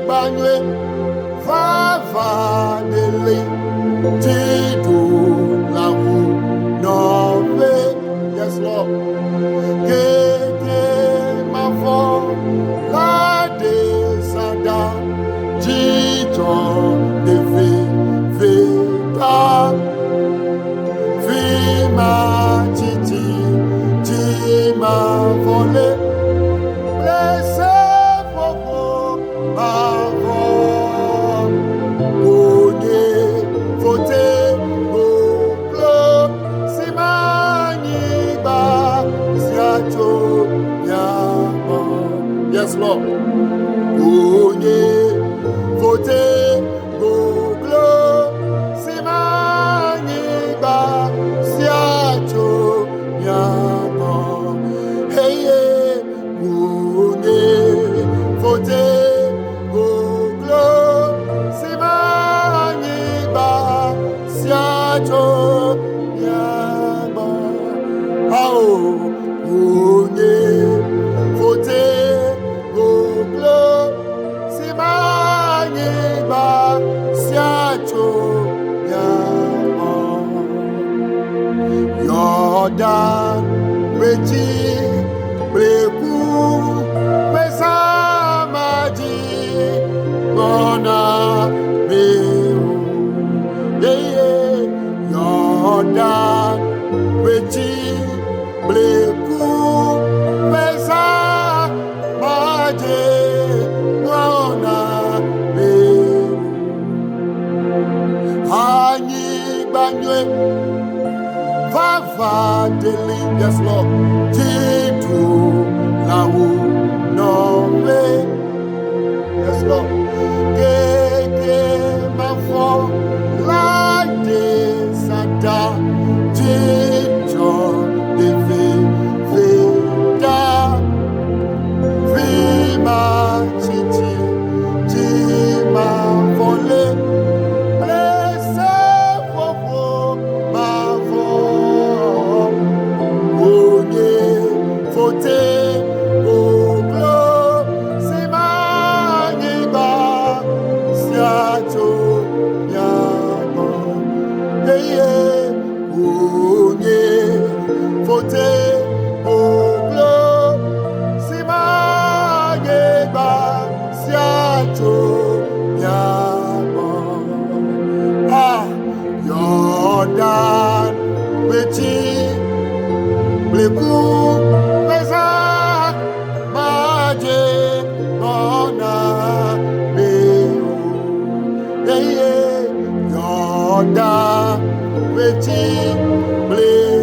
Banwe, Vava Dele, Titu Lamu, Nove, yes, Lord. Keke Mafo, Lade Sada, Jijon, Devi, Vita, Vima, Titi, Jima, Vole, Blessed Popo, Mavo, Onye, Fote, Goglo, Simani, Ba, Siacho, Yama. Yes, Lord. Onye, Fote, Goglo, Simani, Ba, Siacho, Yama. Hey, yeah. Onye, Fote, Goglo, Simani, Ba, Siacho, Yama. Oh, Onye, Fote, Goglo, Simani, Ba, Siacho, Yama. Yordan, Weji, Breku, Pesamaji, Mona, Meu, Yordan, Weji, Breku, Pesamaji, Mona, Meu, Hani, Banwe, Vava Deli, yes, Lord. Titu Lawu Nove, yes, Lord. Keke Mafo, Lade Sada, Jijon, Devi, Vita, Vima, Titi, Jima, Vole, Blessed Popo, Mavo, Onye, Fote, Goglo, Simani, Ba, Siacho, Yama. Onye, Fote, Goglo, Simani, Ba, Siacho, Yama. Ah, Yordan, Wechi, Bleku, Pesa, Maje, Mona, Meu, Yordan, Wechi, Bleku.